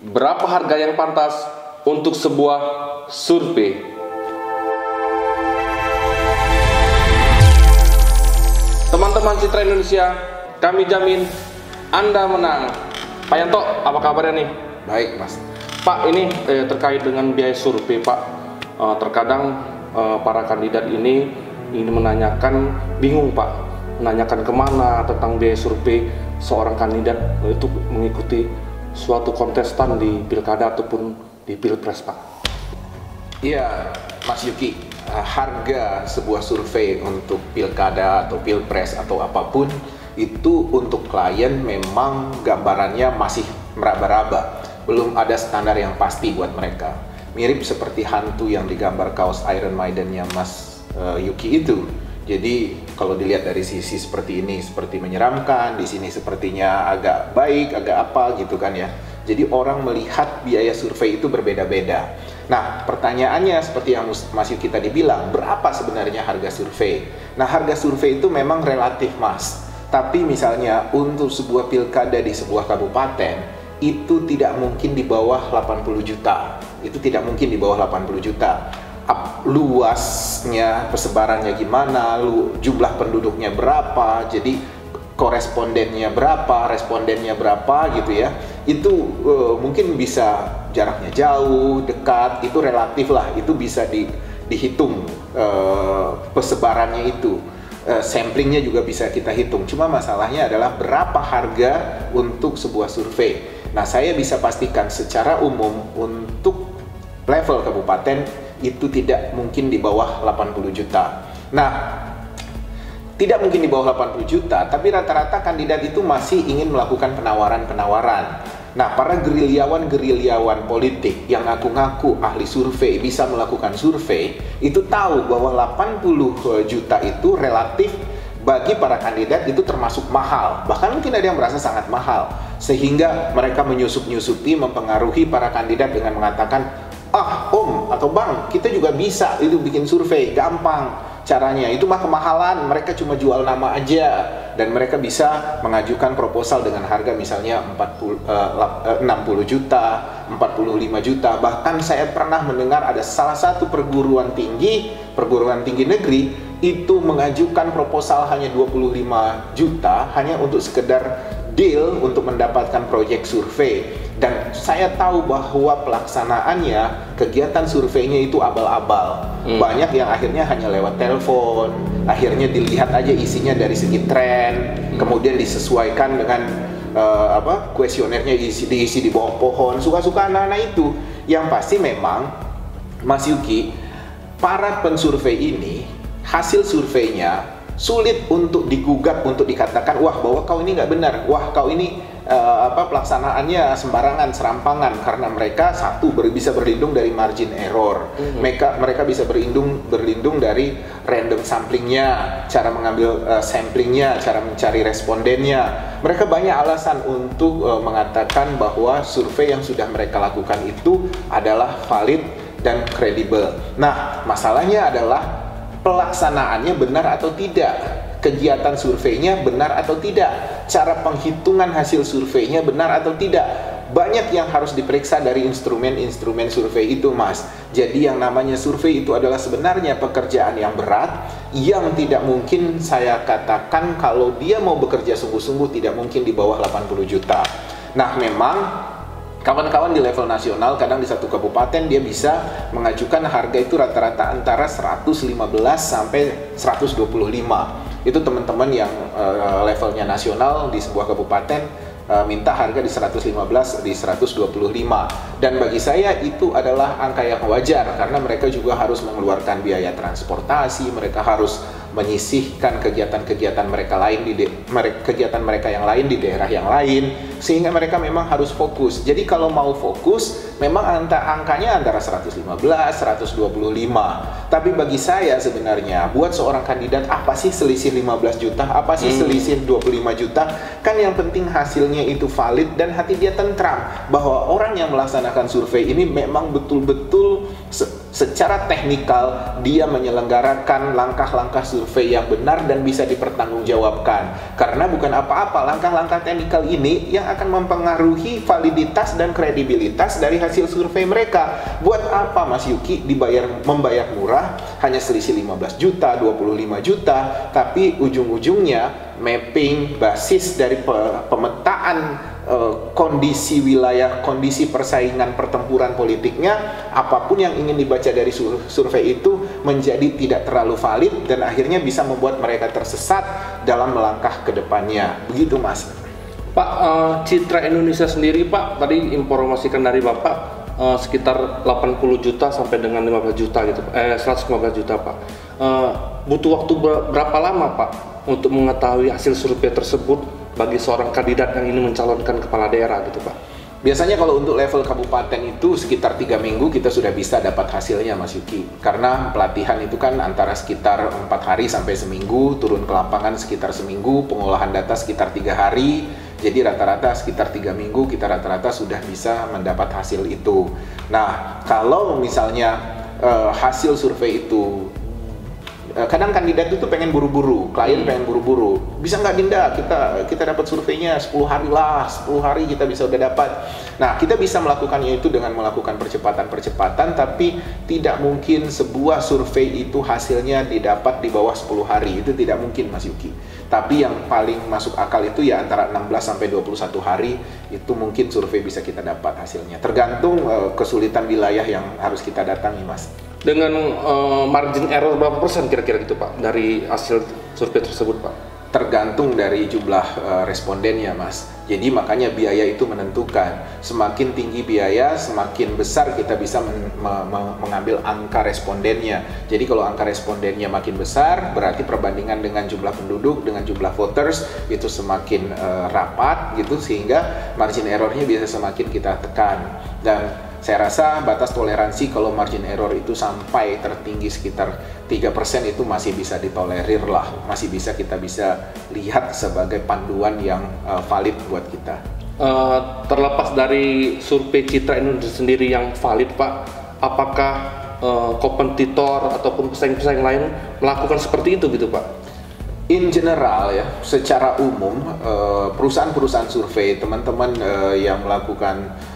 Berapa harga yang pantas untuk sebuah survei? Teman-teman Citra Indonesia, kami jamin Anda menang. Pak Yanto, apa kabarnya nih? Baik, Mas. Pak, ini terkait dengan biaya survei, Pak. Terkadang para kandidat ini menanyakan, bingung Pak, menanyakan kemana tentang biaya survei seorang kandidat itu mengikuti suatu kontestan di pilkada ataupun di pilpres, Pak. Iya, Mas Yuki, harga sebuah survei untuk pilkada atau pilpres atau apapun itu untuk klien memang gambarannya masih meraba-raba. Belum ada standar yang pasti buat mereka. Mirip seperti hantu yang digambar kaos Iron Maiden-nya Mas Yuki itu. Jadi kalau dilihat dari sisi seperti ini, seperti menyeramkan, di sini sepertinya agak baik, agak apa gitu kan ya. Jadi orang melihat biaya survei itu berbeda-beda. Nah, pertanyaannya seperti yang Mas Yuki tadi bilang, berapa sebenarnya harga survei? Nah, harga survei itu memang relatif, Mas. Tapi misalnya untuk sebuah pilkada di sebuah kabupaten, itu tidak mungkin di bawah 80 juta. Itu tidak mungkin di bawah 80 juta. Luasnya, persebarannya gimana, jumlah penduduknya berapa, jadi korespondennya berapa, respondennya berapa gitu ya. Itu mungkin bisa jaraknya jauh, dekat, itu relatif lah, itu bisa dihitung persebarannya itu. Samplingnya juga bisa kita hitung. Cuma masalahnya adalah berapa harga untuk sebuah survei. Nah, saya bisa pastikan secara umum untuk level kabupaten itu tidak mungkin di bawah 80 juta. Nah, tidak mungkin di bawah 80 juta, tapi rata-rata kandidat itu masih ingin melakukan penawaran-penawaran. Nah, para gerilyawan politik yang ngaku-ngaku ahli survei, bisa melakukan survei, itu tahu bahwa 80 juta itu relatif bagi para kandidat itu termasuk mahal. Bahkan mungkin ada yang merasa sangat mahal. Sehingga mereka menyusup-nyusupi, mempengaruhi para kandidat dengan mengatakan, "Ah, Om atau Bang, kita juga bisa itu bikin survei, gampang caranya. Itu mah kemahalan, mereka cuma jual nama aja." Dan mereka bisa mengajukan proposal dengan harga misalnya 60 juta, 45 juta. Bahkan saya pernah mendengar ada salah satu perguruan tinggi negeri itu mengajukan proposal hanya 25 juta hanya untuk sekedar deal untuk mendapatkan proyek survei. Dan saya tahu bahwa pelaksanaannya, kegiatan surveinya itu abal-abal. Banyak yang akhirnya hanya lewat telepon, akhirnya dilihat aja isinya dari segi tren, kemudian disesuaikan dengan kuesionernya diisi di bawah pohon, suka-suka anak-anak itu. Yang pasti memang, Mas Yuki, para pensurvei ini, hasil surveinya sulit untuk digugat, untuk dikatakan, wah bahwa kau ini nggak benar, wah kau ini pelaksanaannya sembarangan, serampangan, karena mereka satu bisa berlindung dari margin error, mereka bisa berlindung dari random samplingnya, cara mengambil samplingnya, cara mencari respondennya. Mereka banyak alasan untuk mengatakan bahwa survei yang sudah mereka lakukan itu adalah valid dan kredibel. Nah, masalahnya adalah pelaksanaannya benar atau tidak, kegiatan surveinya benar atau tidak, cara penghitungan hasil surveinya benar atau tidak. Banyak yang harus diperiksa dari instrumen-instrumen survei itu, Mas. Jadi yang namanya survei itu adalah sebenarnya pekerjaan yang berat, yang tidak mungkin saya katakan kalau dia mau bekerja sungguh-sungguh tidak mungkin di bawah 80 juta. Nah, memang kawan-kawan di level nasional kadang di satu kabupaten dia bisa mengajukan harga itu rata-rata antara 115 sampai 125. Itu teman-teman yang levelnya nasional di sebuah kabupaten minta harga di 115, di 125. Dan bagi saya itu adalah angka yang wajar karena mereka juga harus mengeluarkan biaya transportasi, mereka harus menyisihkan kegiatan-kegiatan mereka yang lain di daerah yang lain, sehingga mereka memang harus fokus. Jadi kalau mau fokus memang angkanya antara 115, 125. Tapi bagi saya sebenarnya buat seorang kandidat apa sih selisih 15 juta, apa sih selisih 25 juta? Kan yang penting hasilnya itu valid dan hati dia tentram bahwa orang yang melaksanakan survei ini memang betul-betul secara teknikal dia menyelenggarakan langkah-langkah survei yang benar dan bisa dipertanggungjawabkan. Karena bukan apa-apa, langkah-langkah teknikal ini yang akan mempengaruhi validitas dan kredibilitas dari hasil survei mereka. Buat apa Mas Yuki membayar murah, hanya selisih 15 juta, 25 juta, tapi ujung-ujungnya mapping basis dari pemetaan kondisi wilayah, kondisi persaingan pertempuran politiknya, apapun yang ingin dibaca dari survei itu menjadi tidak terlalu valid dan akhirnya bisa membuat mereka tersesat dalam melangkah ke depannya. Begitu Mas. Pak, citra Indonesia sendiri Pak, tadi informasikan dari Bapak sekitar 80 juta sampai dengan 15 juta gitu, 115 juta Pak. Butuh waktu berapa lama Pak untuk mengetahui hasil survei tersebut bagi seorang kandidat yang ingin mencalonkan kepala daerah gitu Pak? Biasanya kalau untuk level kabupaten itu sekitar 3 minggu kita sudah bisa dapat hasilnya Mas Yuki. Karena pelatihan itu kan antara sekitar 4 hari sampai seminggu, turun ke lapangan sekitar seminggu, pengolahan data sekitar 3 hari. Jadi rata-rata sekitar 3 minggu kita rata-rata sudah bisa mendapat hasil itu. Nah, kalau misalnya hasil survei itu kadang kandidat itu pengen buru-buru, klien pengen buru-buru. Bisa nggak Dinda, kita dapat surveinya 10 hari lah, 10 hari kita bisa udah dapat. Nah, kita bisa melakukannya itu dengan melakukan percepatan-percepatan, tapi tidak mungkin sebuah survei itu hasilnya didapat di bawah 10 hari. Itu tidak mungkin Mas Yuki. Tapi yang paling masuk akal itu ya antara 16 sampai 21 hari itu mungkin survei bisa kita dapat hasilnya. Tergantung kesulitan wilayah yang harus kita datangi Mas. Dengan margin error berapa persen kira-kira gitu Pak dari hasil survei tersebut Pak? Tergantung dari jumlah respondennya Mas. Jadi makanya biaya itu menentukan. Semakin tinggi biaya, semakin besar kita bisa mengambil angka respondennya. Jadi kalau angka respondennya makin besar, berarti perbandingan dengan jumlah penduduk, dengan jumlah voters itu semakin rapat gitu, sehingga margin errornya bisa semakin kita tekan. Dan saya rasa batas toleransi kalau margin error itu sampai tertinggi sekitar 3% itu masih bisa ditolerir lah, masih bisa kita bisa lihat sebagai panduan yang valid buat kita. Terlepas dari survei citra Indonesia sendiri yang valid Pak, apakah kompetitor ataupun pesaing-pesaing lain melakukan seperti itu gitu Pak? In general ya, secara umum perusahaan-perusahaan survei, teman-teman yang melakukan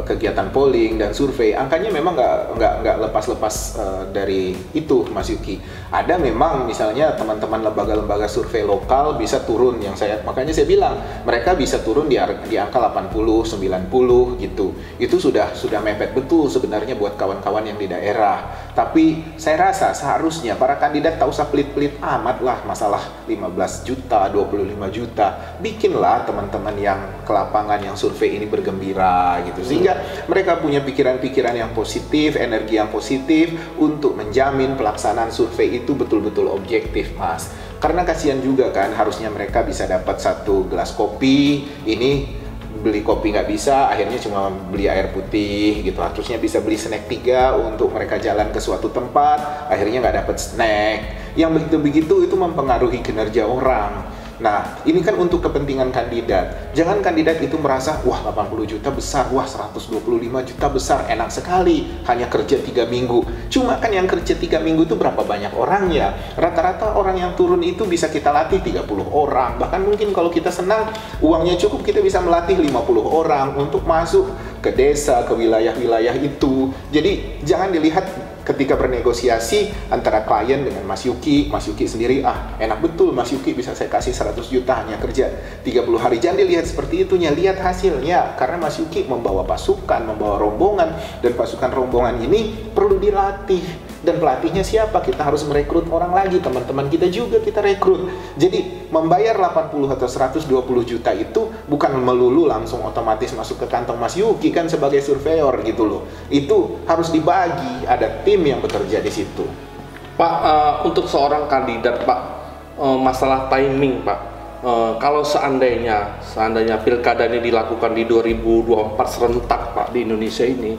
kegiatan polling dan survei, angkanya memang nggak lepas-lepas dari itu Mas Yuki. Ada memang misalnya teman-teman lembaga-lembaga survei lokal bisa turun, makanya saya bilang mereka bisa turun di angka 80, 90 gitu. Itu sudah mepet betul sebenarnya buat kawan-kawan yang di daerah. Tapi saya rasa seharusnya para kandidat tak usah pelit-pelit amat lah masalah 15 juta, 25 juta. Bikinlah teman-teman yang ke lapangan yang survei ini bergembira gitu, sehingga mereka punya pikiran-pikiran yang positif, energi yang positif untuk menjamin pelaksanaan survei itu betul-betul objektif Mas. Karena kasihan juga kan, harusnya mereka bisa dapat 1 gelas kopi, ini beli kopi nggak bisa, akhirnya cuma beli air putih gitu. Harusnya bisa beli snack 3 untuk mereka jalan ke suatu tempat, akhirnya nggak dapat snack. Yang begitu-begitu itu mempengaruhi kinerja orang. Nah, ini kan untuk kepentingan kandidat. Jangan kandidat itu merasa, wah 80 juta besar, wah 125 juta besar, enak sekali, hanya kerja 3 minggu. Cuma kan yang kerja 3 minggu itu berapa banyak orangnya? Rata-rata orang yang turun itu bisa kita latih 30 orang. Bahkan mungkin kalau kita senang, uangnya cukup, kita bisa melatih 50 orang untuk masuk ke desa, ke wilayah-wilayah itu. Jadi jangan dilihat ketika bernegosiasi antara klien dengan Mas Yuki sendiri, enak betul Mas Yuki bisa saya kasih 100 juta hanya kerja 30 hari. Jangan dilihat seperti itunya, lihat hasilnya. Karena Mas Yuki membawa pasukan, membawa rombongan, dan pasukan rombongan ini perlu dilatih. Dan pelatihnya siapa? Kita harus merekrut orang lagi, teman-teman kita juga kita rekrut. Jadi membayar 80 atau 120 juta itu bukan melulu langsung otomatis masuk ke kantong Mas Yuki kan sebagai surveyor gitu loh. Itu harus dibagi, ada tim yang bekerja di situ. Pak, untuk seorang kandidat Pak, masalah timing Pak, kalau seandainya pilkada ini dilakukan di 2024 serentak Pak di Indonesia ini,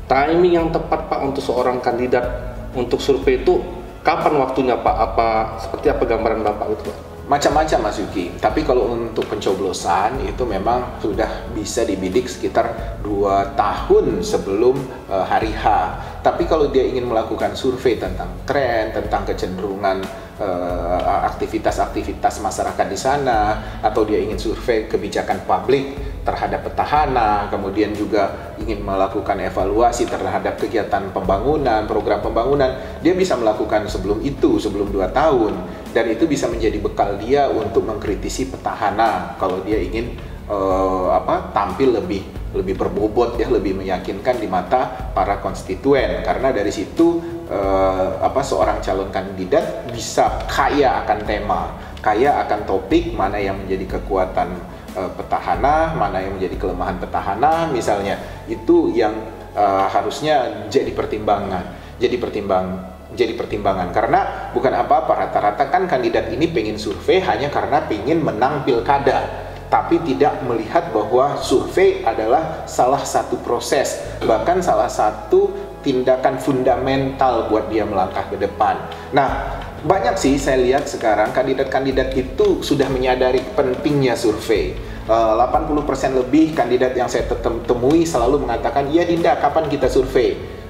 timing yang tepat Pak untuk seorang kandidat untuk survei itu kapan waktunya Pak? Seperti apa gambaran Bapak itu Pak? Macam-macam Mas Yuki, tapi kalau untuk pencoblosan itu memang sudah bisa dibidik sekitar 2 tahun sebelum hari H. Tapi kalau dia ingin melakukan survei tentang tren, tentang kecenderungan aktivitas-aktivitas masyarakat di sana, atau dia ingin survei kebijakan publik terhadap petahana, kemudian juga ingin melakukan evaluasi terhadap kegiatan pembangunan, program pembangunan, dia bisa melakukan sebelum itu, sebelum 2 tahun. Dan itu bisa menjadi bekal dia untuk mengkritisi petahana kalau dia ingin tampil lebih berbobot ya, lebih meyakinkan di mata para konstituen. Karena dari situ seorang calon kandidat bisa kaya akan tema, kaya akan topik, mana yang menjadi kekuatan petahana, mana yang menjadi kelemahan petahana misalnya. Itu yang harusnya jadi pertimbangan karena bukan apa-apa, rata-rata kan kandidat ini pengen survei hanya karena pengen menang pilkada, tapi tidak melihat bahwa survei adalah salah satu proses, bahkan salah satu tindakan fundamental buat dia melangkah ke depan. Nah, banyak sih saya lihat sekarang kandidat-kandidat itu sudah menyadari pentingnya survei. 80% lebih kandidat yang saya temui selalu mengatakan, "Ya Dinda, kapan kita survei?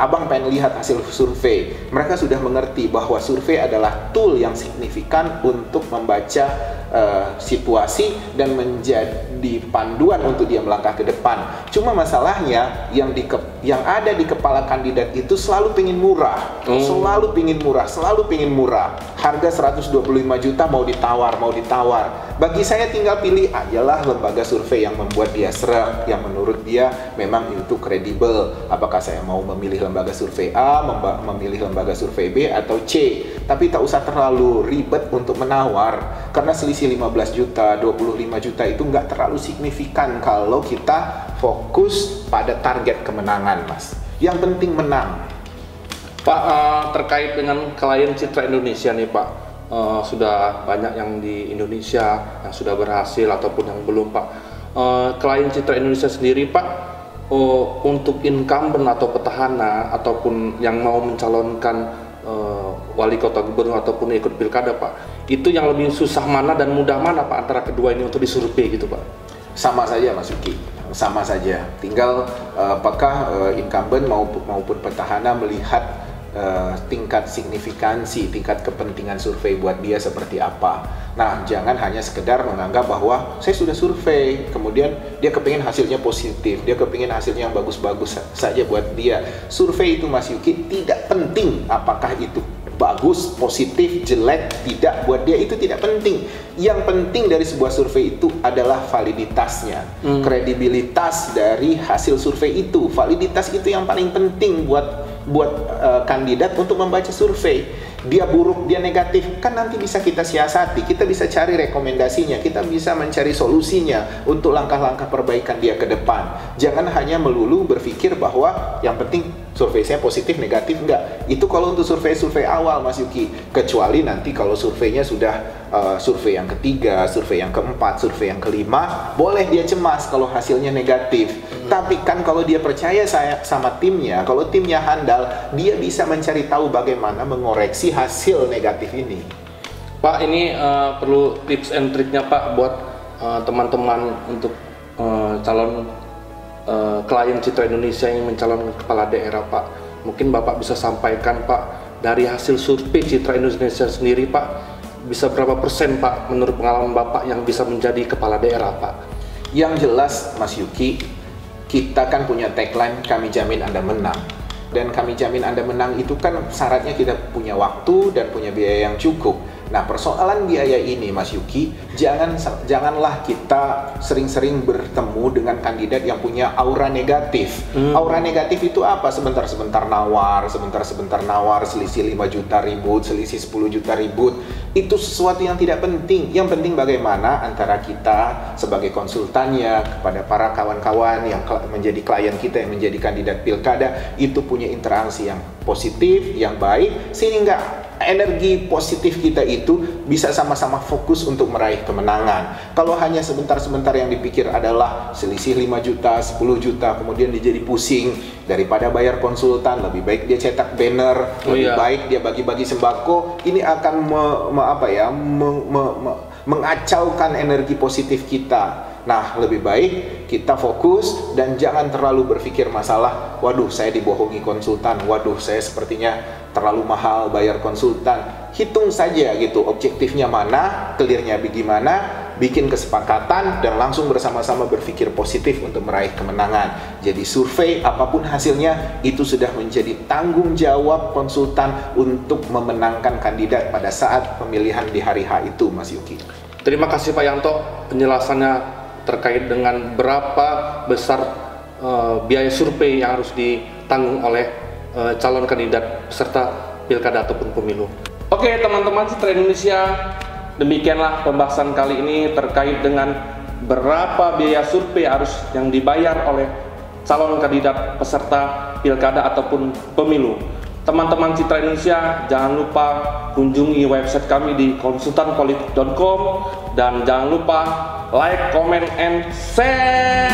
Abang pengen lihat hasil survei." Mereka sudah mengerti bahwa survei adalah tool yang signifikan untuk membaca situasi dan menjadi panduan untuk dia melangkah ke depan. Cuma masalahnya yang ada di kepala kandidat itu selalu pingin murah, selalu pingin murah. Harga 125 juta mau ditawar. Bagi saya tinggal pilih ajalah lembaga survei yang membuat dia sreg, yang menurut dia memang itu kredibel. Apakah saya mau memilih lembaga survei A, memilih lembaga survei B atau C. Tapi tak usah terlalu ribet untuk menawar, karena selisih 15 juta, 25 juta itu nggak terlalu signifikan kalau kita fokus pada target kemenangan, Mas. Yang penting menang. Pak, terkait dengan klien Citra Indonesia nih Pak, sudah banyak yang di Indonesia yang sudah berhasil ataupun yang belum Pak. Klien Citra Indonesia sendiri Pak, untuk incumbent atau petahana ataupun yang mau mencalonkan wali kota, gubernur ataupun ikut pilkada Pak, itu yang lebih susah mana dan mudah mana Pak antara kedua ini untuk disurvei gitu Pak? Sama saja Mas Yuki, sama saja. Tinggal apakah incumbent maupun petahana melihat tingkat signifikansi, tingkat kepentingan survei buat dia seperti apa. Nah, jangan hanya sekedar menganggap bahwa saya sudah survei, kemudian dia kepingin hasilnya positif, dia kepingin hasilnya yang bagus-bagus saja buat dia. Survei itu Mas Yuki tidak penting apakah itu bagus, positif, jelek, tidak, buat dia itu tidak penting. Yang penting dari sebuah survei itu adalah validitasnya, kredibilitas dari hasil survei itu. Validitas itu yang paling penting buat kandidat untuk membaca survei. Dia buruk, dia negatif, kan nanti bisa kita siasati, kita bisa cari rekomendasinya, kita bisa mencari solusinya untuk langkah-langkah perbaikan dia ke depan. Jangan hanya melulu berpikir bahwa yang penting survei saya positif, negatif, enggak. Itu kalau untuk survei-survei awal Mas Yuki. Kecuali nanti kalau surveinya sudah survei yang ketiga, survei yang keempat, survei yang kelima, boleh dia cemas kalau hasilnya negatif. Tapi kan kalau dia percaya sama timnya, kalau timnya handal, dia bisa mencari tahu bagaimana mengoreksi hasil negatif ini. Pak, ini perlu tips and triknya Pak buat teman-teman untuk calon klien Citra Indonesia yang mencalon kepala daerah Pak. Mungkin Bapak bisa sampaikan Pak, dari hasil survei Citra Indonesia sendiri Pak, bisa berapa persen Pak menurut pengalaman Bapak yang bisa menjadi kepala daerah Pak? Yang jelas Mas Yuki, kita kan punya tagline, kami jamin Anda menang. Dan kami jamin Anda menang itu kan syaratnya kita punya waktu dan punya biaya yang cukup. Nah, persoalan biaya ini Mas Yuki, janganlah kita sering-sering bertemu dengan kandidat yang punya aura negatif. Aura negatif itu apa? Sebentar-sebentar nawar, selisih 5 juta ribut, selisih 10 juta ribut. Itu sesuatu yang tidak penting. Yang penting bagaimana antara kita sebagai konsultannya kepada para kawan-kawan yang menjadi klien kita, yang menjadi kandidat pilkada, itu punya interaksi yang positif, yang baik, sehingga energi positif kita itu bisa sama-sama fokus untuk meraih kemenangan. Kalau hanya sebentar-sebentar yang dipikir adalah selisih 5 juta, 10 juta, kemudian dia jadi pusing, daripada bayar konsultan, lebih baik dia cetak banner, lebih baik dia bagi-bagi sembako, ini akan mengacaukan energi positif kita. Nah, lebih baik kita fokus dan jangan terlalu berpikir masalah, waduh saya dibohongi konsultan, waduh saya sepertinya terlalu mahal bayar konsultan. Hitung saja gitu, objektifnya mana, clearnya bagaimana, bikin kesepakatan dan langsung bersama-sama berpikir positif untuk meraih kemenangan. Jadi survei apapun hasilnya itu sudah menjadi tanggung jawab konsultan untuk memenangkan kandidat pada saat pemilihan di hari H itu, Mas Yuki. Terima kasih Pak Yanto penjelasannya terkait dengan berapa besar biaya survei yang harus ditanggung oleh calon kandidat peserta pilkada ataupun pemilu. Oke teman-teman Citra Indonesia, demikianlah pembahasan kali ini terkait dengan berapa biaya survei harus yang dibayar oleh calon kandidat peserta pilkada ataupun pemilu. Teman-teman Citra Indonesia, jangan lupa kunjungi website kami di konsultanpolitik.com dan jangan lupa like, comment, and share.